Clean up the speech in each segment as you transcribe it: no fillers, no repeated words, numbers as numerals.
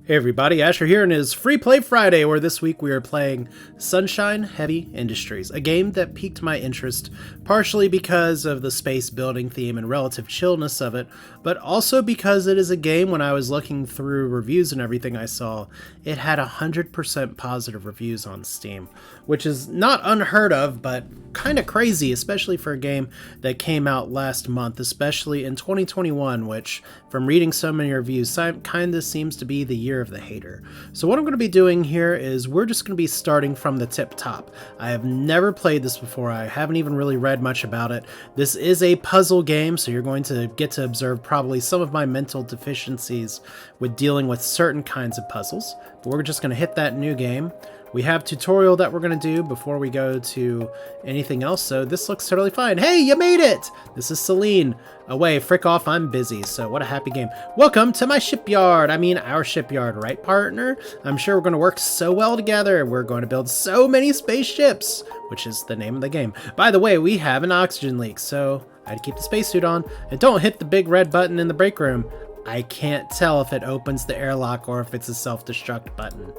Hey everybody, Asher here, and it is Free Play Friday, where this week we are playing Sunshine Heavy Industries, a game that piqued my interest, partially because of the space building theme and relative chillness of it, but also because it is a game when I was looking through reviews and everything I saw, it had 100% positive reviews on Steam, which is not unheard of, but kind of crazy, especially for a game that came out last month, especially in 2021, which, from reading so many reviews, kind of seems to be the year of the hater. So what I'm going to be doing here is we're just going to be starting from the tip top. I have never played this before. I haven't even really read much about it. This is a puzzle game, so you're going to get to observe probably some of my mental deficiencies with dealing with certain kinds of puzzles. But we're just going to hit that new game. We have tutorial that we're going to do before we go to anything else, so this looks totally fine. Hey, you made it! This is Celine. Away, frick off, I'm busy, so what a happy game. Welcome to my shipyard. I mean, our shipyard, right, partner? I'm sure we're going to work so well together. We're going to build so many spaceships, which is the name of the game. By the way, we have an oxygen leak, so I'd keep the spacesuit on. And don't hit the big red button in the break room. I can't tell if it opens the airlock or if it's a self-destruct button.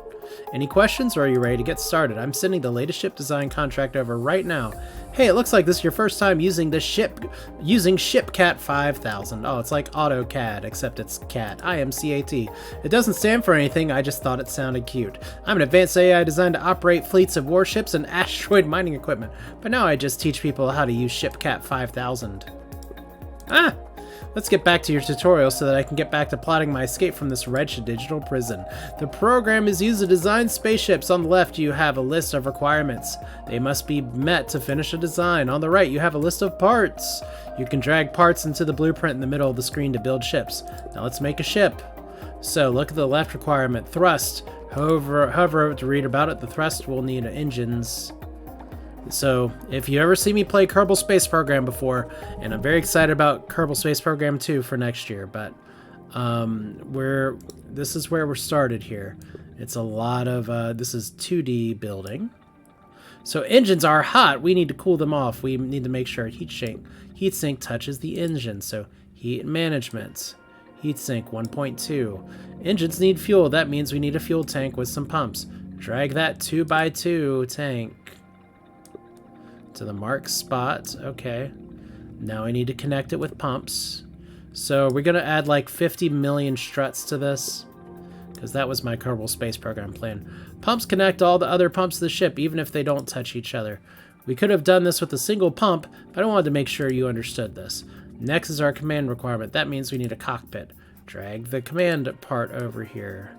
Any questions, or are you ready to get started? I'm sending the latest ship design contract over right now. Hey, it looks like this is your first time using ShipCat 5000. Oh, it's like AutoCAD, except it's CAT. IMCAT. It doesn't stand for anything, I just thought it sounded cute. I'm an advanced AI designed to operate fleets of warships and asteroid mining equipment, but now I just teach people how to use ShipCat 5000. Let's get back to your tutorial so that I can get back to plotting my escape from this wretched digital prison. The program is used to design spaceships. On the left, you have a list of requirements. They must be met to finish a design. On the right, you have a list of parts. You can drag parts into the blueprint in the middle of the screen to build ships. Now let's make a ship. So look at the left requirement, thrust. However, to read about it, the thrust will need engines. So, if you ever see me play Kerbal Space Program before, and I'm very excited about Kerbal Space Program 2 for next year, but this is where we're started here. It's a lot of, this is 2D building. So engines are hot. We need to cool them off. We need to make sure heatsink touches the engine. So heat management, heatsink 1.2. Engines need fuel. That means we need a fuel tank with some pumps. Drag that 2x2 tank to the marked spot. Okay. Now I need to connect it with pumps. So we're going to add like 50 million struts to this, because that was my Kerbal Space Program plan. Pumps connect all the other pumps to the ship, even if they don't touch each other. We could have done this with a single pump, but I wanted to make sure you understood this. Next is our command requirement. That means we need a cockpit. Drag the command part over here.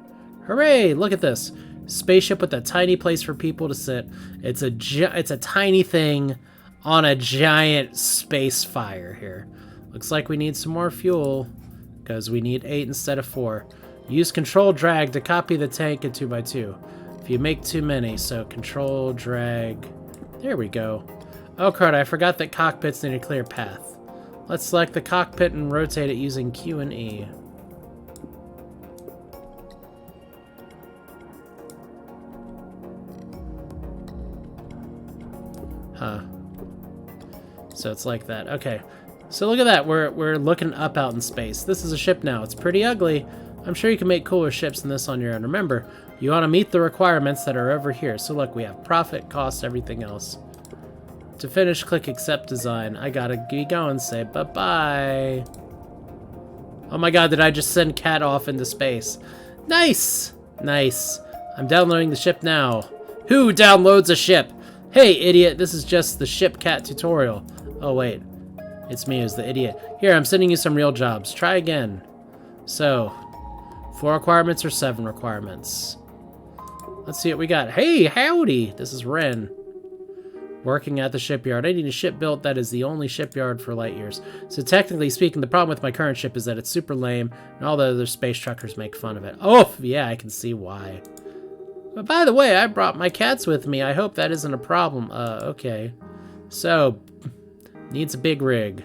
Hooray! Look at this. Spaceship with a tiny place for people to sit. It's a tiny thing on a giant space fire here. Looks like we need some more fuel, because we need 8 instead of 4. Use control drag to copy the tank in 2x2. If you make too many, so control drag. There we go. Oh crud, I forgot that cockpits need a clear path. Let's select the cockpit and rotate it using Q and E. Huh. So it's like that. Okay. So look at that. We're looking up out in space. This is a ship now. It's pretty ugly. I'm sure you can make cooler ships than this on your own. Remember, you want to meet the requirements that are over here. So look, we have profit, cost, everything else. To finish, click accept design. I gotta be going. Say bye-bye. Oh my god, did I just send Cat off into space? Nice! Nice. I'm downloading the ship now. Who downloads a ship? Hey, idiot, this is just the ShipCat tutorial. Oh, wait. It's me who's the idiot. Here, I'm sending you some real jobs. Try again. So, 4 requirements or 7 requirements? Let's see what we got. Hey, howdy! This is Ren. Working at the shipyard. I need a ship built that is the only shipyard for light years. So technically speaking, the problem with my current ship is that it's super lame, and all the other space truckers make fun of it. Oh, yeah, I can see why. But by the way, I brought my cats with me. I hope that isn't a problem. Okay. So, needs a big rig.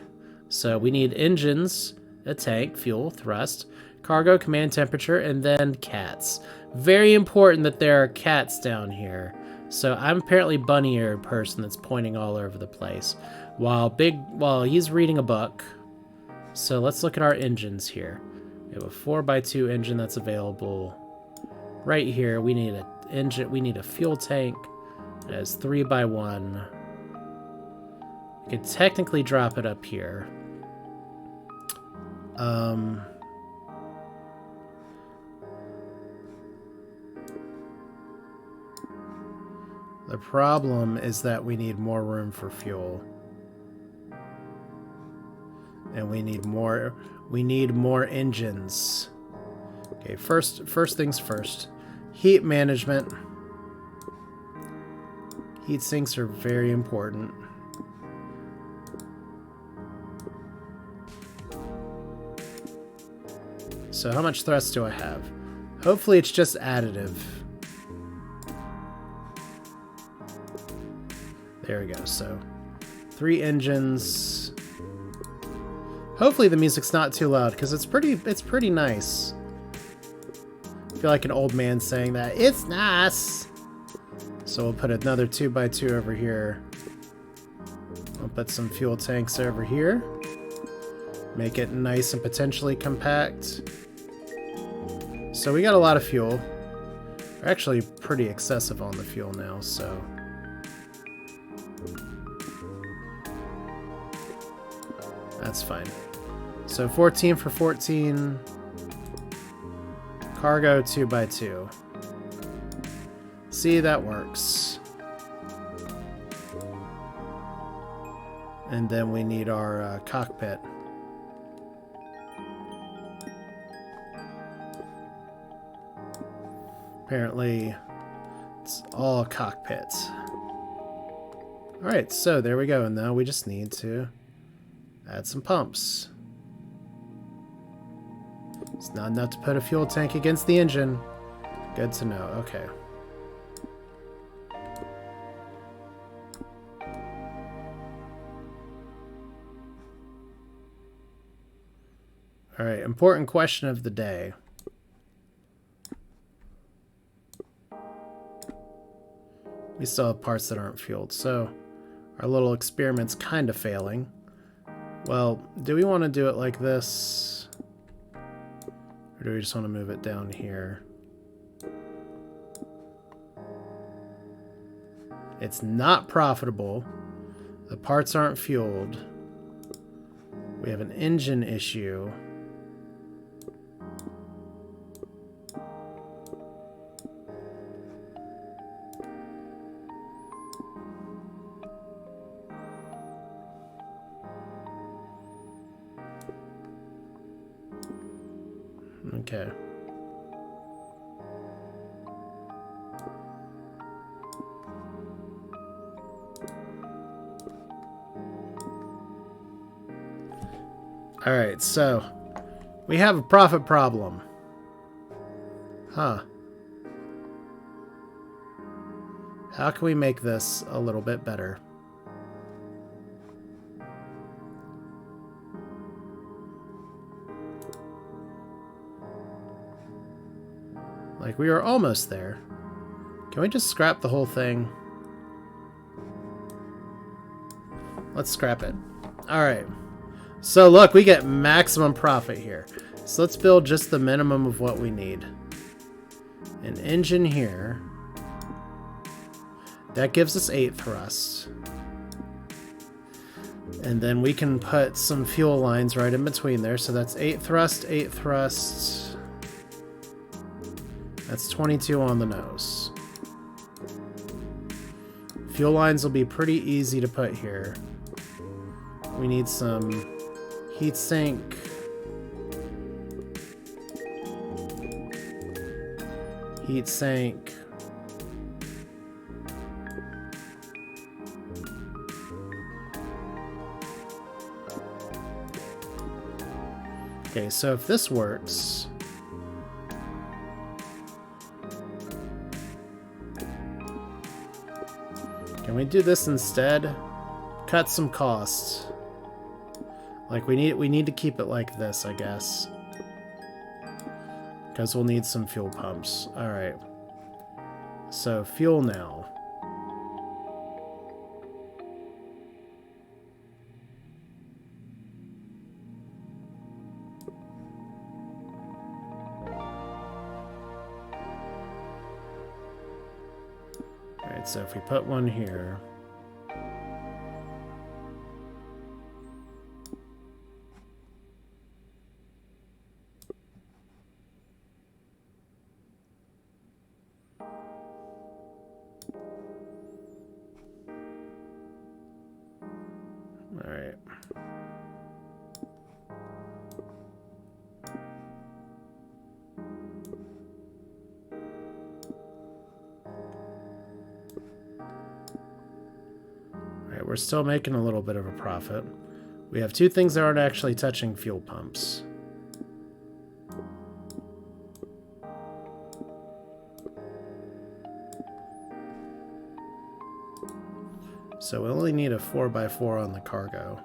So we need engines, a tank, fuel, thrust, cargo, command temperature, and then cats. Very important that there are cats down here. So I'm apparently bunny-eared person that's pointing all over the place. While he's reading a book. So let's look at our engines here. We have a 4x2 engine that's available. right here, we need an engine. We need a fuel tank that has 3x1. We could technically drop it up here. The problem is that we need more room for fuel. And we need more engines. Okay, first things first. Heat management. Heat sinks are very important. So how much thrust do I have? Hopefully it's just additive. There we go. So 3 engines. Hopefully the music's not too loud because it's pretty nice. I feel like an old man saying that. It's nice. So we'll put another 2x2 over here. We'll put some fuel tanks over here. Make it nice and potentially compact. So we got a lot of fuel. We're actually pretty excessive on the fuel now, so. That's fine. So 14 for 14. Cargo 2x2. See, that works. And then we need our cockpit. Apparently, it's all cockpit. Alright, so there we go. And now we just need to add some pumps. It's not enough to put a fuel tank against the engine. Good to know. Okay. Alright, important question of the day. We still have parts that aren't fueled, so our little experiment's kind of failing. Well, do we want to do it like this? Or do we just want to move it down here? It's not profitable. The parts aren't fueled. We have an engine issue. Okay. All right, so we have a profit problem. Huh. How can we make this a little bit better? Like, we are almost there. Can we just scrap the whole thing? Let's scrap it. Alright. So, look, we get maximum profit here. So, let's build just the minimum of what we need. An engine here. That gives us 8 thrust. And then we can put some fuel lines right in between there. So, that's 8 thrust, 8 thrust. That's 22 on the nose. Fuel lines will be pretty easy to put here. We need some heat sink. Heat sink. Okay, so if this works, can we do this instead? Cut some costs. Like we need to keep it like this, I guess. Because we'll need some fuel pumps. Alright. So fuel now. Alright, so if we put one here... Alright. Alright, we're still making a little bit of a profit. We have two things that aren't actually touching fuel pumps. So we only need a 4x4 on the cargo.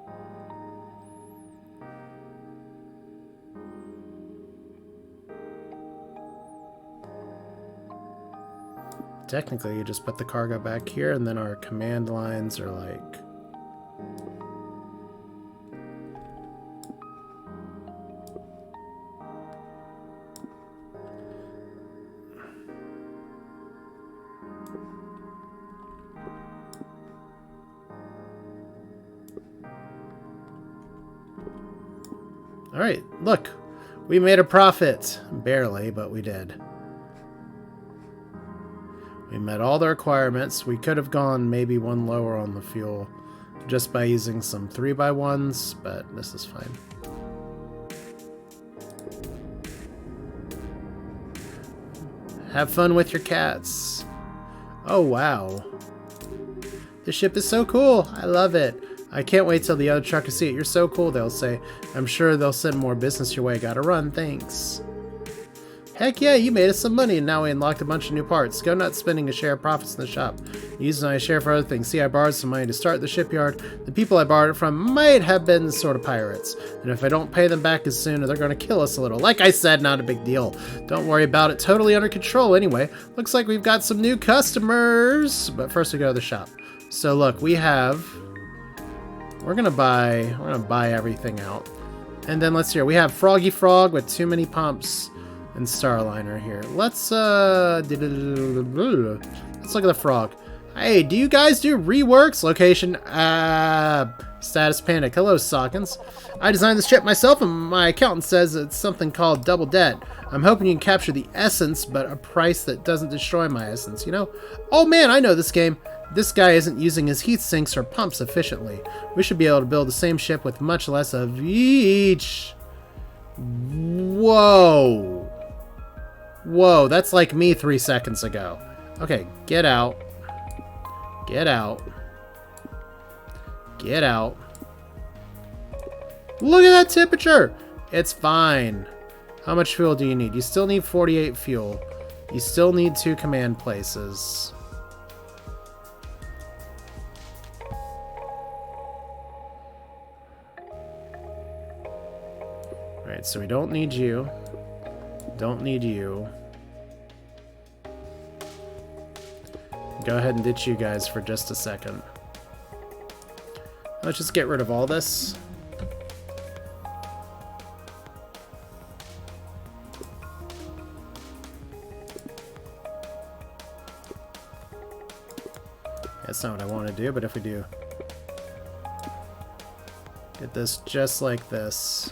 Technically, you just put the cargo back here, and then our command lines are like... Alright, look! We made a profit! Barely, but we did. We met all the requirements. We could have gone maybe one lower on the fuel just by using some 3x1s, but this is fine. Have fun with your cats. Oh, wow. This ship is so cool. I love it. I can't wait till the other truckers see it. You're so cool, they'll say. I'm sure they'll send more business your way. Gotta run, thanks. Heck yeah, you made us some money and now we unlocked a bunch of new parts. Go nuts spending a share of profits in the shop. Using my share for other things. See, I borrowed some money to start the shipyard. The people I borrowed it from might have been sort of pirates. And if I don't pay them back as soon, they're going to kill us a little. Like I said, not a big deal. Don't worry about it. Totally under control anyway. Looks like we've got some new customers. But first we go to the shop. So look, we have... We're gonna buy everything out. And then let's see here. We have Froggy Frog with too many pumps and Starliner here. Let's look at the frog. Hey, do you guys do reworks? Location, status panic. Hello, Sockins. I designed this ship myself and my accountant says it's something called double debt. I'm hoping you can capture the essence, but a price that doesn't destroy my essence, you know? Oh man, I know this game. This guy isn't using his heat sinks or pumps efficiently. We should be able to build the same ship with much less of each. Whoa. Whoa, that's like me 3 seconds ago. Okay, get out. Get out. Get out. Look at that temperature! It's fine. How much fuel do you need? You still need 48 fuel. You still need 2 command places. Alright, so we don't need you. Don't need you. Go ahead and ditch you guys for just a second. Let's just get rid of all this. That's not what I want to do, but if we do get this just like this.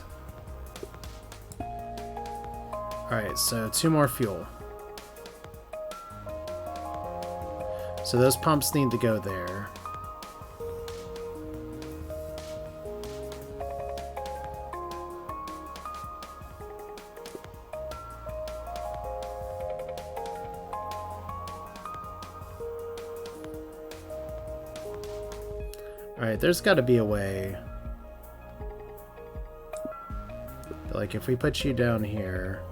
Alright, so 2 more fuel. So those pumps need to go there. Alright, there's got to be a way. Like, if we put you down here...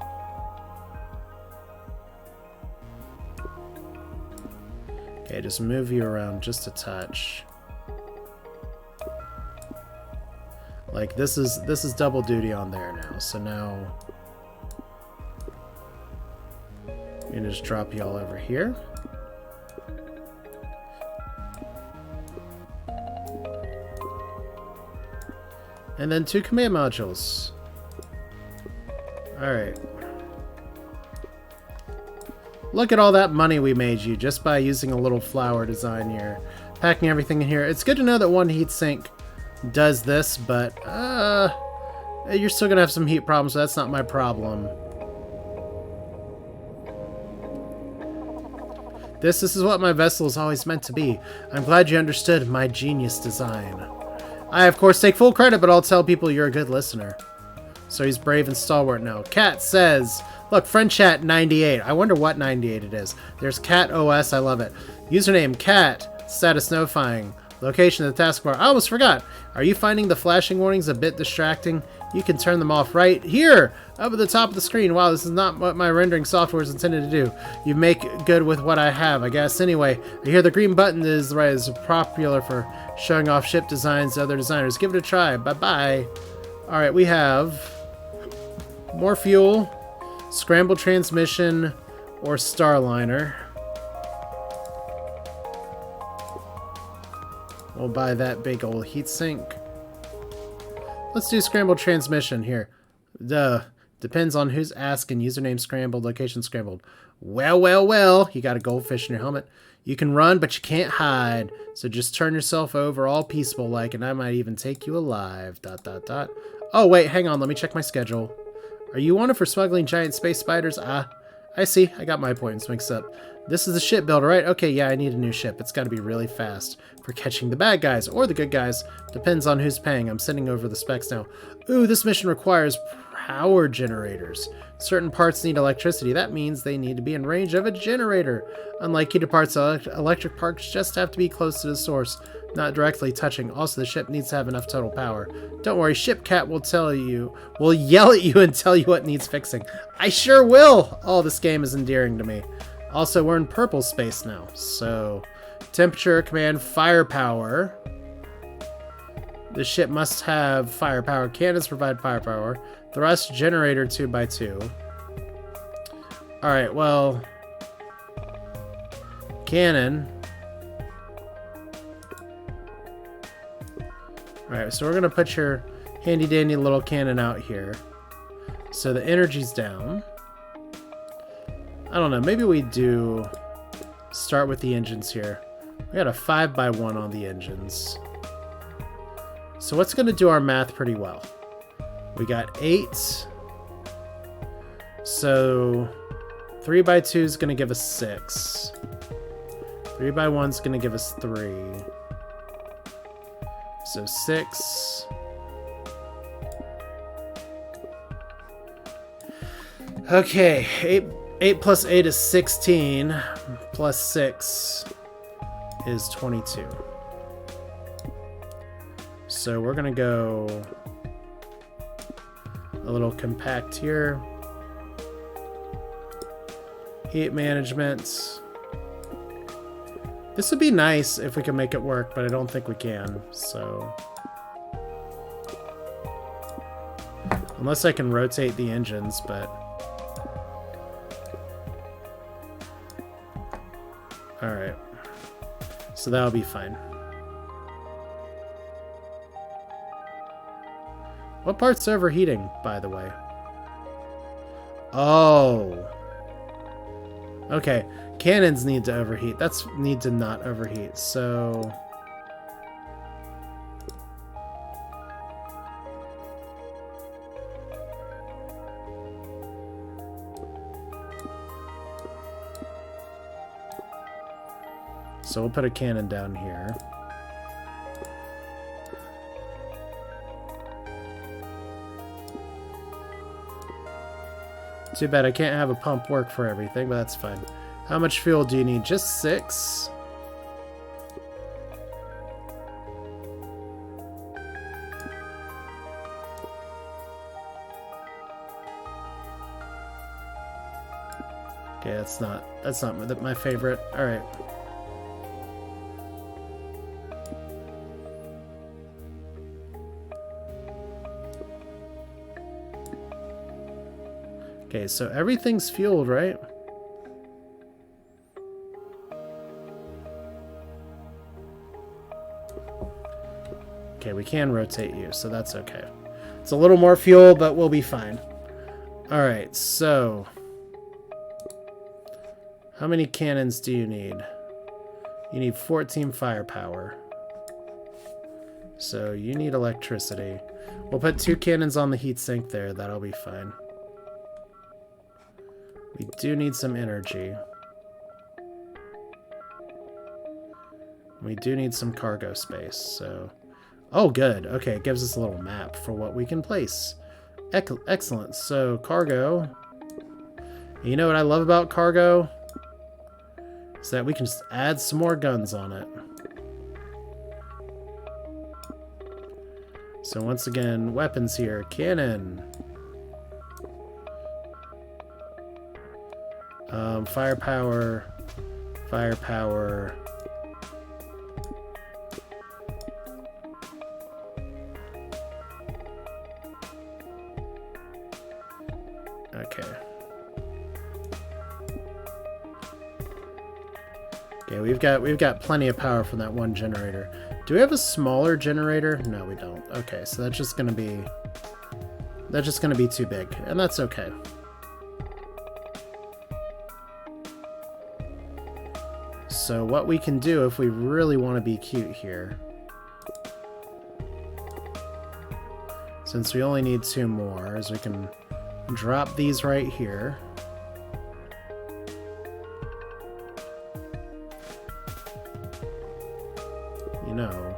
Okay, just move you around just a touch. Like, this is double duty on there now, so now... I'm gonna just drop you all over here. And then 2 command modules. Alright. Look at all that money we made you just by using a little flower design here. Packing everything in here. It's good to know that one heatsink does this, but you're still going to have some heat problems, so that's not my problem. This is what my vessel is always meant to be. I'm glad you understood my genius design. I, of course, take full credit, but I'll tell people you're a good listener. So he's brave and stalwart now. Cat says, look, friend chat 98. I wonder what 98 it is. There's Cat OS. I love it. Username Cat. Status notifying. Location of the taskbar. I almost forgot. Are you finding the flashing warnings a bit distracting? You can turn them off right here, up at the top of the screen. Wow, this is not what my rendering software is intended to do. You make good with what I have, I guess. Anyway, I hear the green button is popular for showing off ship designs to other designers. Give it a try. Bye-bye. All right, we have more fuel, scrambled transmission, or Starliner. We'll buy that big old heatsink. Let's do scrambled transmission here. Depends on who's asking. Username scrambled, location scrambled. Well, well, well. You got a goldfish in your helmet. You can run, but you can't hide. So just turn yourself over all peaceful like, and I might even take you alive. ... Oh, wait, hang on. Let me check my schedule. Are you wanted for smuggling giant space spiders? Ah, I see. I got my points mixed up. This is the shipbuilder, right? Okay, yeah, I need a new ship. It's got to be really fast for catching the bad guys or the good guys. Depends on who's paying. I'm sending over the specs now. Ooh, this mission requires power generators. Certain parts need electricity. That means they need to be in range of a generator. Unlike heated parts, electric parts just have to be close to the source, not directly touching. Also, the ship needs to have enough total power. Don't worry, Ship Cat will yell at you and tell you what needs fixing. I sure will! Oh, this game is endearing to me. Also, we're in purple space now, so temperature, command, firepower. The ship must have firepower. Cannons provide firepower. Thrust generator 2x2. Alright, well, cannon. Alright, so we're going to put your handy dandy little cannon out here. So the energy's down. I don't know, maybe we do start with the engines here. We got a 5x1 on the engines. So what's going to do our math pretty well? We got 8. So 3x2 is going to give us 6. 3x1 is going to give us 3. So 6. Okay, 8 plus 8 is 16, plus 6 is 22. So we're going to go a little compact here. Heat management. This would be nice if we could make it work, but I don't think we can, so. Unless I can rotate the engines, but. Alright. So that'll be fine. What part's overheating, by the way? Oh. Okay. Cannons need to overheat. That's need to not overheat, so. So we'll put a cannon down here. Too bad I can't have a pump work for everything, but that's fine. How much fuel do you need? Just 6? Okay, that's not my favorite. All right. Okay, so everything's fueled, right? Okay, we can rotate you, so that's okay. It's a little more fuel, but we'll be fine. Alright, so. How many cannons do you need? You need 14 firepower. So you need electricity. We'll put 2 cannons on the heatsink there. That'll be fine. We do need some energy. We do need some cargo space, so... Oh, good. Okay, it gives us a little map for what we can place. Excellent. So, cargo. You know what I love about cargo? Is that we can just add some more guns on it. So once again, weapons here. Cannon. Firepower. Firepower. Okay. Okay, we've got plenty of power from that one generator. Do we have a smaller generator? No, we don't. Okay, so that's just gonna be too big, and that's okay. So what we can do if we really want to be cute here, since we only need 2 more, is we can drop these right here. You know.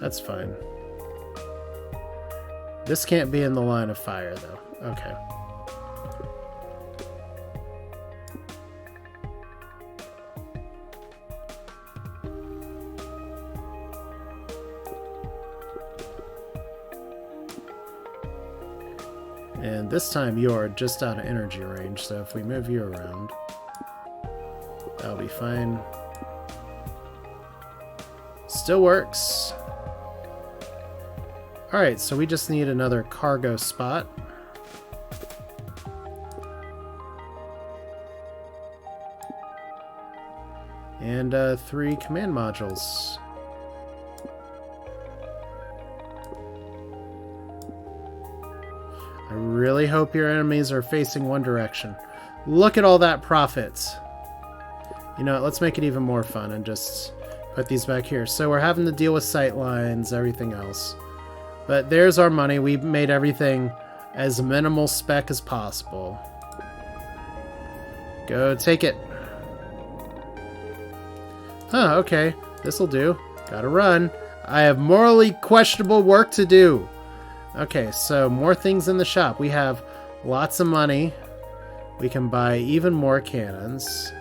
That's fine. This can't be in the line of fire, though. Okay. And this time you're just out of energy range, so if we move you around, that'll be fine. Still works. Alright, so we just need another cargo spot. And 3 command modules. I really hope your enemies are facing one direction. Look at all that profit. You know what, let's make it even more fun and just put these back here. So we're having to deal with sight lines, everything else. But there's our money. We made everything as minimal spec as possible. Go take it. Huh, okay. This'll do. Gotta run. I have morally questionable work to do. Okay, so more things in the shop. We have lots of money. We can buy even more cannons.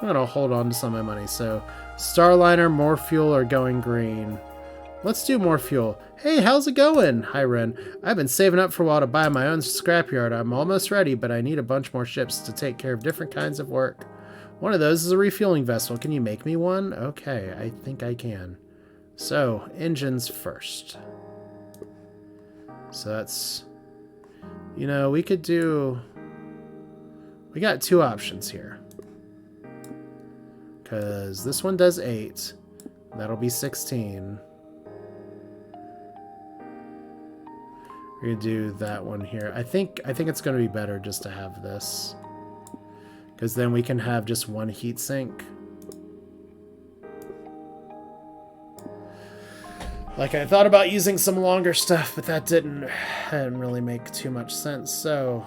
I'm gonna hold on to some of my money. So, Starliner, more fuel, or going green. Let's do more fuel. Hey, how's it going? Hi, Ren. I've been saving up for a while to buy my own scrapyard. I'm almost ready, but I need a bunch more ships to take care of different kinds of work. One of those is a refueling vessel. Can you make me one? Okay, I think I can. So, engines first. So that's... You know, we could do... We got 2 options here. Because this one does 8. That'll be 16. We're going to do that one here. I think it's going to be better just to have this. Because then we can have just one heatsink. Like, I thought about using some longer stuff, but that didn't really make too much sense, so...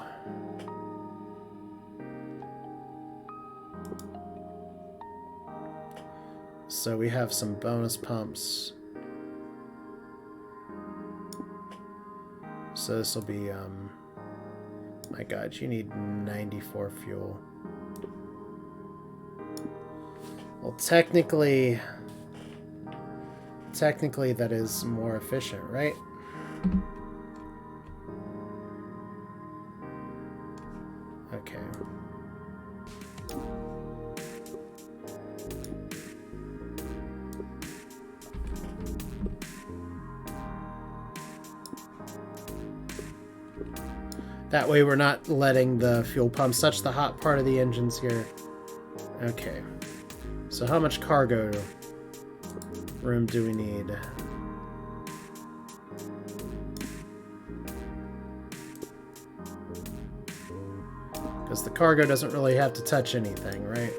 So we have some bonus pumps. So this will be, my god, you need 94 fuel. Well, technically that is more efficient, right? Okay. That way we're not letting the fuel pumps touch the hot part of the engines here. Okay. So how much cargo room do we need? Because the cargo doesn't really have to touch anything, right?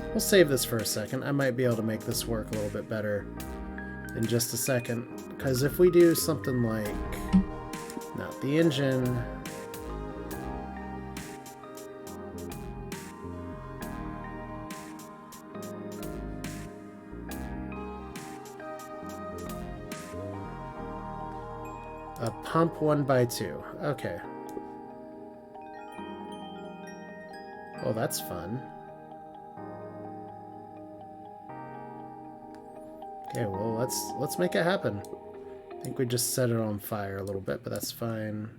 We'll save this for a second. I might be able to make this work a little bit better in just a second. Because if we do something like... not the engine... a pump 1x2. Okay. Oh, that's fun. Okay, well, let's make it happen. I think we just set it on fire a little bit, but that's fine.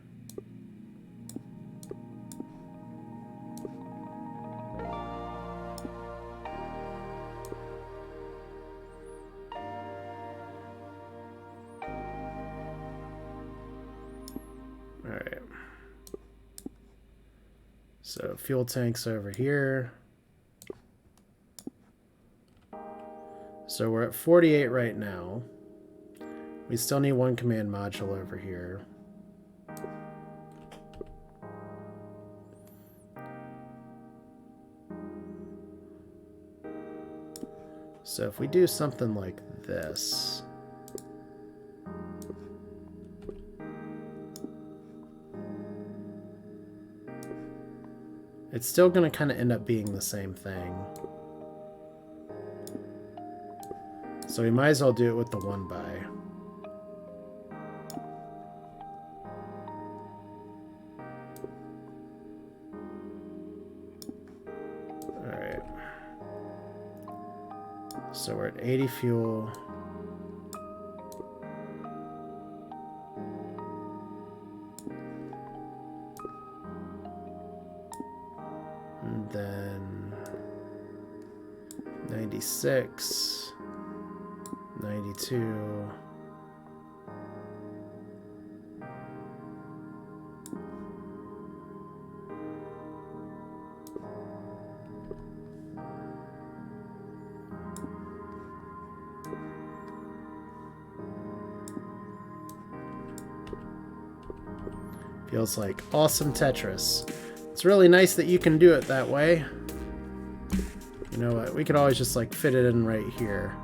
Alright. So, fuel tanks over here. So we're at 48 right now. We still need one command module over here. So if we do something like this... it's still going to kind of end up being the same thing. So we might as well do it with the 1x. Alright. So we're at 80 fuel. And then 96. 92. Feels like awesome Tetris. It's really nice that you can do it that way. You know what? We could always just like fit it in right here.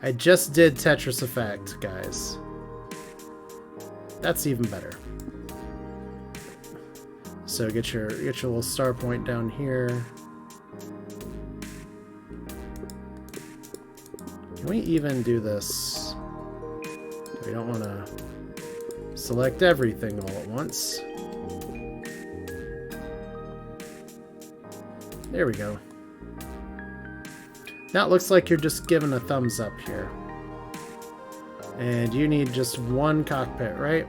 I just did Tetris Effect, guys. That's even better. So get your little star point down here. Can we even do this? We don't want to select everything all at once. There we go. Now it looks like you're just giving a thumbs up here. And you need just one cockpit, right?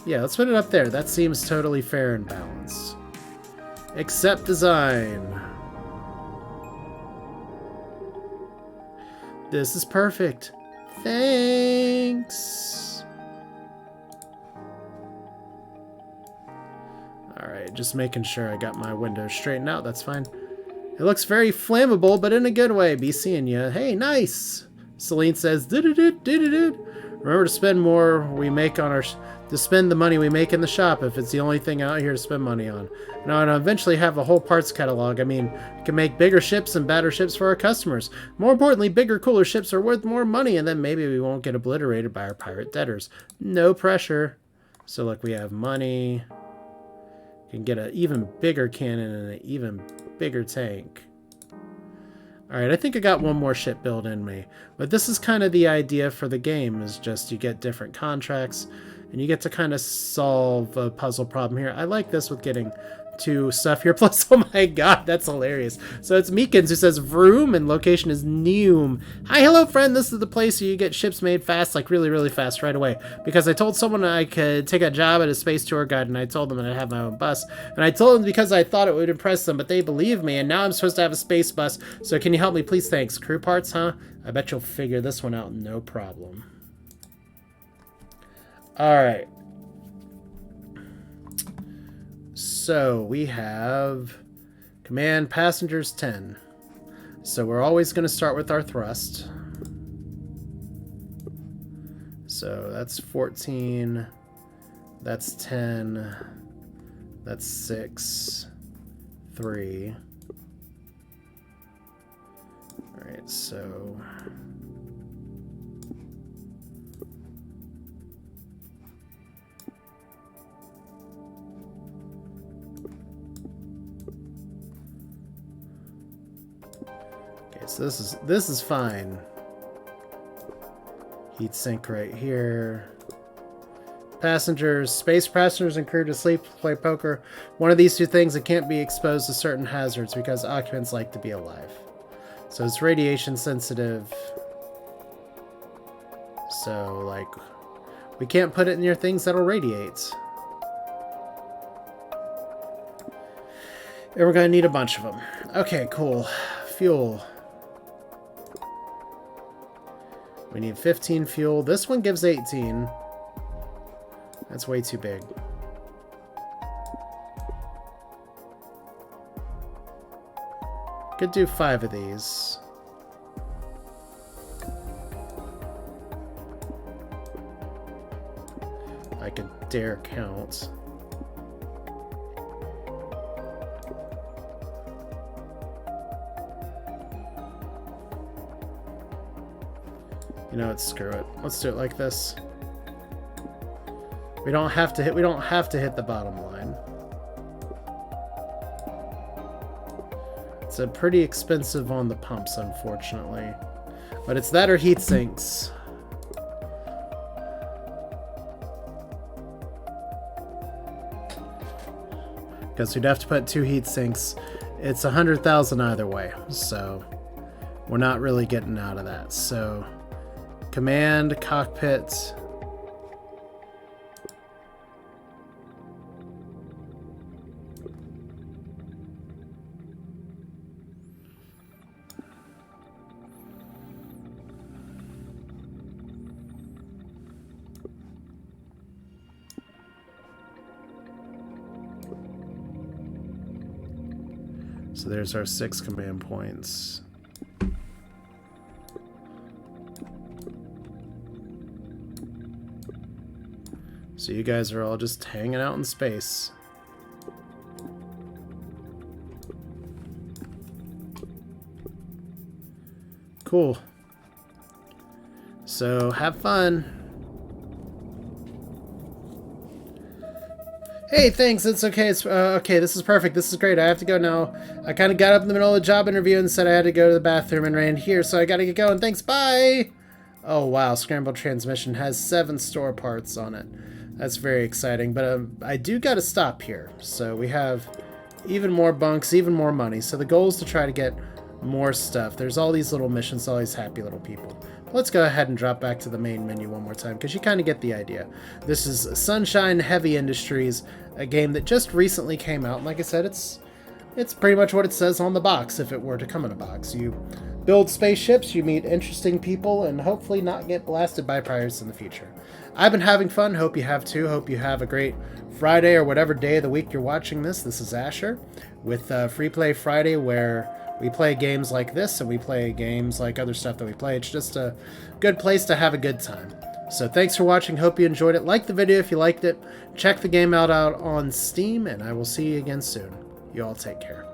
Yeah, let's put it up there. That seems totally fair and balanced. Accept design. This is perfect. Thanks. Alright, just making sure I got my windows straightened out. That's fine. It looks very flammable, but in a good way. Be seeing ya. Hey, nice. Celine says, remember to spend more we make on our... to spend the money we make in the shop if it's the only thing out here to spend money on. And I'll eventually have a whole parts catalog. I mean, we can make bigger ships and better ships for our customers. More importantly, bigger, cooler ships are worth more money, and then maybe we won't get obliterated by our pirate debtors. No pressure. So, look, we have money. We can get an even bigger cannon and an even bigger tank. Alright, I think I got one more ship build in me. But this is kind of the idea for the game, is just you get different contracts, and you get to kind of solve a puzzle problem here. I like this with getting to stuff here. Plus, oh my god, that's hilarious. So it's Meekins who says Vroom, and location is Neum. Hi, hello, friend. This is the place where you get ships made fast, like really, really fast right away. Because I told someone I could take a job at a space tour guide, and I told them that I'd have my own bus. And I told them because I thought it would impress them, but they believed me, and now I'm supposed to have a space bus. So can you help me, please? Thanks. Crew parts, huh? I bet you'll figure this one out, no problem. Alright. So we have command passengers 10. So we're always going to start with our thrust. So that's 14. That's 10. That's 6. 3. Alright, so... Okay, so this is fine. Heat sink right here. Passengers, space passengers and crew to sleep, play poker. One of these two things that can't be exposed to certain hazards because occupants like to be alive. So it's radiation sensitive. So, like, we can't put it near things that'll radiate. And we're going to need a bunch of them. Okay, cool. Fuel. We need 15 fuel. This one gives 18. That's way too big. Could do 5 of these. I could dare count. You know what? Screw it. Let's do it like this. We don't have to hit the bottom line. It's a pretty expensive on the pumps, unfortunately. But it's that or heat sinks. Because we'd have to put 2 heat sinks. It's 100,000 either way, so we're not really getting out of that. So command, cockpit. So there's our 6 command points. So you guys are all just hanging out in space. Cool. So have fun. Hey, thanks. It's okay. It's okay. This is perfect. This is great. I have to go now. I kind of got up in the middle of the job interview and said I had to go to the bathroom and ran here, so I got to get going. Thanks. Bye. Oh wow, Scrambled transmission has 7 store parts on it. That's very exciting. But I do got to stop here. So we have even more bunks, even more money. So the goal is to try to get more stuff. There's all these little missions, all these happy little people. Let's go ahead and drop back to the main menu one more time, because you kind of get the idea. This is Sunshine Heavy Industries, a game that just recently came out. And like I said, it's pretty much what it says on the box, if it were to come in a box. You build spaceships, you meet interesting people, and hopefully not get blasted by pirates in the future. I've been having fun. Hope you have too. Hope you have a great Friday or whatever day of the week you're watching this. This is Asher with Free Play Friday, where we play games like this, and we play games like other stuff that we play. It's just a good place to have a good time. So thanks for watching. Hope you enjoyed it. Like the video if you liked it. Check the game out on Steam, and I will see you again soon. You all take care.